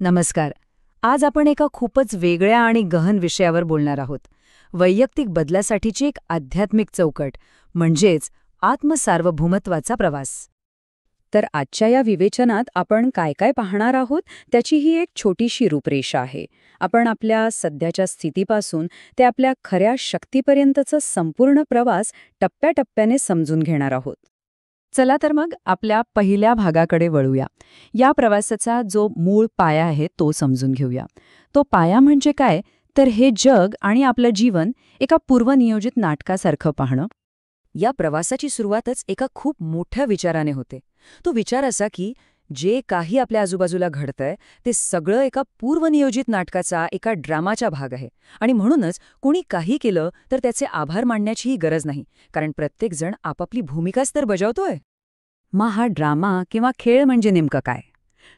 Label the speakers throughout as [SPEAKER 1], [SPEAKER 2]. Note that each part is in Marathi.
[SPEAKER 1] नमस्कार. आज आपण एका खूपच वेगळ्या आणि गहन विषयावर बोलणार आहोत. वैयक्तिक बदलासाठीची एक आध्यात्मिक चौकट, म्हणजेच आत्मसार्वभौमत्वाचा प्रवास.
[SPEAKER 2] तर आजच्या या विवेचनात आपण काय काय पाहणार आहोत त्याची ही एक छोटीशी रूपरेषा आहे. आपण आपल्या सध्याच्या स्थितीपासून ते आपल्या खऱ्या शक्तीपर्यंतचा संपूर्ण प्रवास टप्प्याटप्प्याने समजून घेणार आहोत.
[SPEAKER 1] चला तर मग आपल्या पहिल्या भागाकडे वळूया. या प्रवासाचा जो मूळ पाया आहे तो समजून घेऊया. तो पाया म्हणजे काय, तर हे जग आणि आपलं जीवन एका पूर्वनियोजित नाटकासारखं पाहणं. या प्रवासाची सुरुवातच एका खूप मोठ्या विचाराने होते. तो विचार असा की जे काही आपल्या आजूबाजूला घडतंय ते सगळं एका पूर्वनियोजित नाटकाचा, एका ड्रामाचा भाग आहे. आणि म्हणूनच कोणी काही केलं तर त्याचे आभार मानण्याचीही गरज नाही, कारण प्रत्येकजण आपापली भूमिकाच तर बजावतोय. मग हा ड्रामा किंवा खेळ म्हणजे नेमकं काय?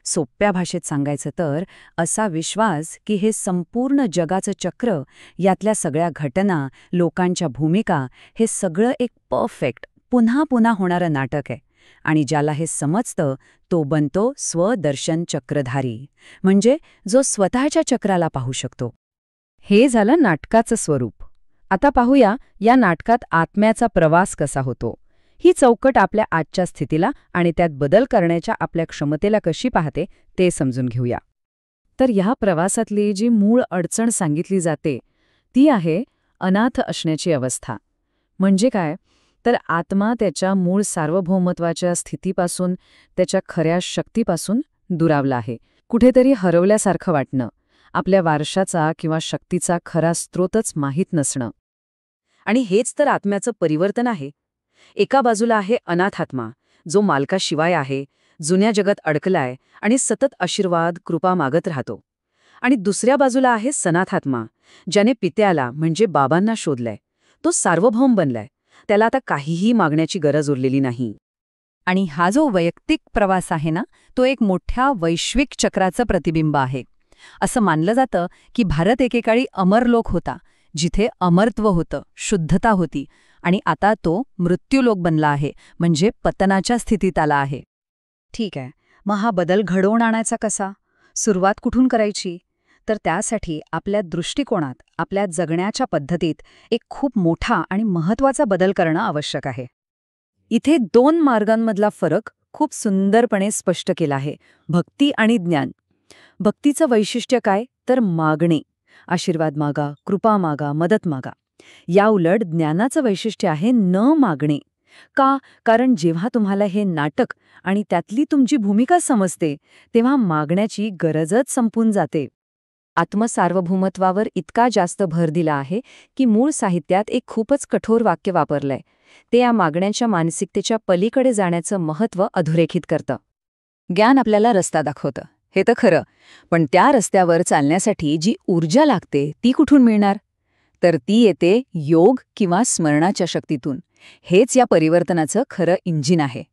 [SPEAKER 1] सोप्या भाषेत सांगायचं तर असा विश्वास की हे संपूर्ण जगाचं चक्र, यातल्या सगळ्या घटना, लोकांच्या भूमिका, हे सगळं एक परफेक्ट, पुन्हा पुन्हा होणारं नाटक आहे. आणि ज्याला हे समजतं तो बनतो स्वदर्शन चक्रधारी, म्हणजे जो स्वतःच्या चक्राला पाहू शकतो. हे झालं नाटकाचं स्वरूप. आता पाहूया या नाटकात आत्म्याचा प्रवास कसा होतो. ही चौकट आपल्या आजच्या स्थितीला आणि त्यात बदल करण्याच्या आपल्या क्षमतेला कशी पाहते ते समजून घेऊया. तर ह्या प्रवासातली जी मूळ अडचण सांगितली जाते ती आहे अनाथ असण्याची अवस्था. म्हणजे काय, तर आत्मा त्याच्या मूळ सार्वभौमत्वाच्या स्थितीपासून, त्याच्या खऱ्या शक्तीपासून दुरावला आहे. कुठेतरी हरवल्यासारखं वाटणं, आपल्या वारशाचा किंवा शक्तीचा खरा स्रोतच माहीत नसणं. आणि हेच तर आत्म्याचं परिवर्तन आहे. एका बाजूला आहे अनाथात्मा, जो मालकाशिवाय आहे, जुन्या जगात अडकलाय आणि सतत आशीर्वाद, कृपा मागत राहतो. आणि दुसऱ्या बाजूला आहे सनाथात्मा, ज्याने पित्याला म्हणजे बाबांना शोधलंय. तो सार्वभौम बनलाय, त्याला आता काहीही मागण्याची गरज उरलेली नाही. आणि हा जो वैयक्तिक प्रवास आहे ना, तो एक मोठ्या वैश्विक चक्राचं प्रतिबिंब आहे. असं मानलं जातं की भारत एकेकाळी अमरलोक होता, जिथे अमरत्व होतं, शुद्धता होती. आणि आता तो मृत्यूलोक बनला आहे, म्हणजे पतनाच्या स्थितीत आला आहे. ठीक आहे, मग हा बदल घडवून आणायचा कसा? सुरुवात कुठून करायची? तर त्यासाठी आपल्या दृष्टिकोनात, आपल्या जगण्याच्या पद्धतीत एक खूप मोठा आणि महत्त्वाचा बदल करणं आवश्यक आहे. इथे दोन मार्गांमधला फरक खूप सुंदरपणे स्पष्ट केला आहे, भक्ती आणि ज्ञान. भक्तीचं वैशिष्ट्य काय, तर मागणे, आशीर्वाद मागा, कृपा मागा, मदत मागा. या उलट ज्ञानाचं वैशिष्ट्य आहे न मागणे. का? कारण जेव्हा तुम्हाला हे नाटक आणि त्यातली तुमची भूमिका समजते तेव्हा मागण्याची गरजच संपून जाते. आत्मसार्वभौमत्वावर इतका जास्त भर दिला आहे की मूळ साहित्यात एक खूपच कठोर वाक्य वापरलंय. ते या मागण्याच्या मानसिकतेच्या पलीकडे जाण्याचं महत्त्व अधोरेखित करतं. ज्ञान आपल्याला रस्ता दाखवतं, हे तर खरं, पण त्या रस्त्यावर चालण्यासाठी जी ऊर्जा लागते ती कुठून मिळणार? तर ती येते योग किंवा स्मरणाच्या शक्तीतून. हेच या परिवर्तनाचं खरं इंजिन आहे.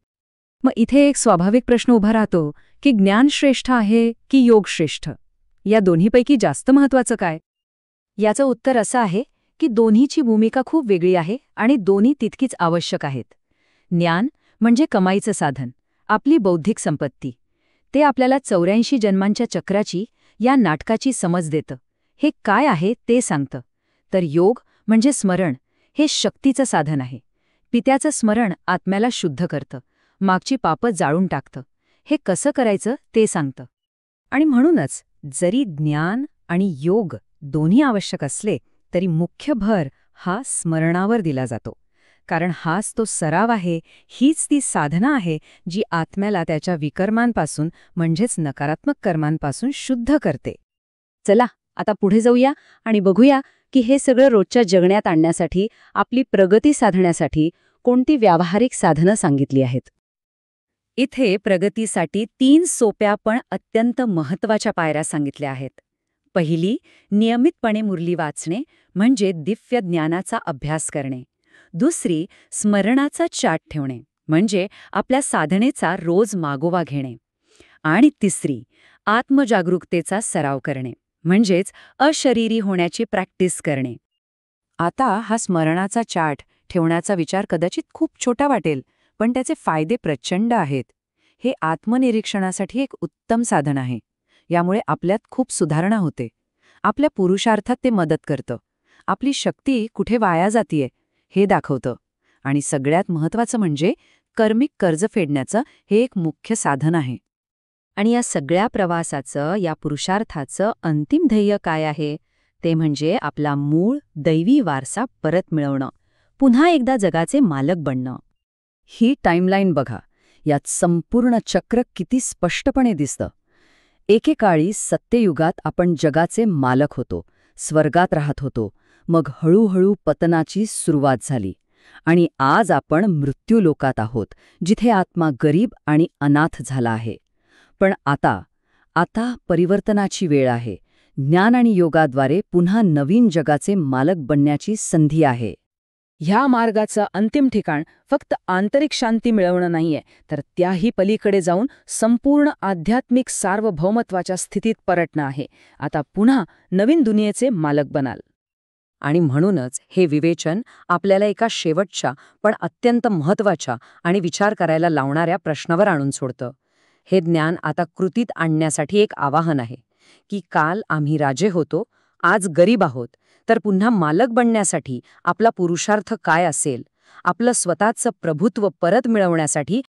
[SPEAKER 1] मग इथे एक स्वाभाविक प्रश्न उभा राहतो की ज्ञान श्रेष्ठ आहे की योग श्रेष्ठ? या दोन्हीपैकी जास्त महत्त्वाचं काय? याचं उत्तर असं आहे की दोन्हीची भूमिका खूप वेगळी आहे आणि दोन्ही तितकीच आवश्यक आहेत. ज्ञान म्हणजे कमाईचं साधन, आपली बौद्धिक संपत्ती. ते आपल्याला 84 जन्मांच्या चक्राची, या नाटकाची समज देतं. हे काय आहे ते सांगतं. तर योग म्हणजे स्मरण, हे शक्तीचं साधन आहे. पित्याचं स्मरण आत्म्याला शुद्ध करतं, मागची पापं जाळून टाकतं. हे कसं करायचं ते सांगतं. आणि म्हणूनच जरी ज्ञान आणि योग दोन्ही आवश्यक असले तरी मुख्य भर हा स्मरणावर दिला जातो. कारण हाच तो सराव आहे, हीच ती साधना आहे जी आत्म्याला त्याच्या विकर्मांपासून म्हणजेच नकारात्मक कर्मांपासून शुद्ध करते. चला आता पुढे जाऊया आणि बघूया की हे सगळं रोजच्या जगण्यात आणण्यासाठी, आपली प्रगती साधण्यासाठी कोणती व्यावहारिक साधनं सांगितली आहेत. इथे प्रगतीसाठी 3 सोप्या पण अत्यंत महत्त्वाच्या पायऱ्या सांगितल्या आहेत. पहिली, नियमितपणे मुरली वाचणे म्हणजे दिव्य ज्ञानाचा अभ्यास करणे. दुसरी, स्मरणाचा चार्ट ठेवणे म्हणजे आपल्या साधनेचा रोज मागोवा घेणे. आणि तिसरी, आत्मजागरूकतेचा सराव करणे म्हणजेच अशरीरी होण्याची प्रॅक्टिस करणे. आता हा स्मरणाचा चार्ट ठेवण्याचा विचार कदाचित खूप छोटा वाटेल, पण त्याचे फायदे प्रचंड आहेत. हे आत्मनिरीक्षणासाठी एक उत्तम साधन आहे. यामुळे आपल्यात खूप सुधारणा होते. आपल्या पुरुषार्थात ते मदत करतं. आपली शक्ती कुठे वाया जातीये हे दाखवतं. आणि सगळ्यात महत्त्वाचं म्हणजे कर्मिक कर्ज फेडण्याचं हे एक मुख्य साधन आहे.
[SPEAKER 2] आणि या सगळ्या प्रवासाचं, या पुरुषार्थाचं अंतिम ध्येय काय आहे? ते म्हणजे आपला मूळ दैवी वारसा परत मिळवणं, पुन्हा एकदा जगाचे मालक बनणं. ही टाईमलाईन बघा. यात संपूर्ण चक्र किती स्पष्टपणे दिसतं. एकेकाळी सत्ययुगात आपण जगाचे मालक होतो, स्वर्गात राहत होतो. मग हळूहळू पतनाची सुरुवात झाली. आणि आज आपण मृत्यूलोकात आहोत, जिथे आत्मा गरीब आणि अनाथ झाला आहे. पण आता परिवर्तनाची वेळ आहे. ज्ञान आणि योगाद्वारे पुन्हा नवीन जगाचे मालक बनण्याची संधी आहे. ह्या मार्गाचं अंतिम ठिकाण फक्त आंतरिक शांती मिळवणं नाहीये, तर त्याही पलीकडे जाऊन संपूर्ण आध्यात्मिक सार्वभौमत्वाच्या स्थितीत परतणं आहे. आता पुन्हा नवीन दुनियेचे मालक बनाल.
[SPEAKER 1] आणि म्हणूनच हे विवेचन आपल्याला एका शेवटच्या पण अत्यंत महत्त्वाच्या आणि विचार करायला लावणाऱ्या प्रश्नावर आणून सोडतं. हे ज्ञान आता कृतीत आणण्यासाठी एक आवाहन आहे की काल आम्ही राजे होतो, आज गरीब आहोत, तर पुन्हा मालक बनण्यासाठी आपला पुरुषार्थ काय असेल? आपलं स्वतःचं प्रभुत्व परत मिळवण्यासाठी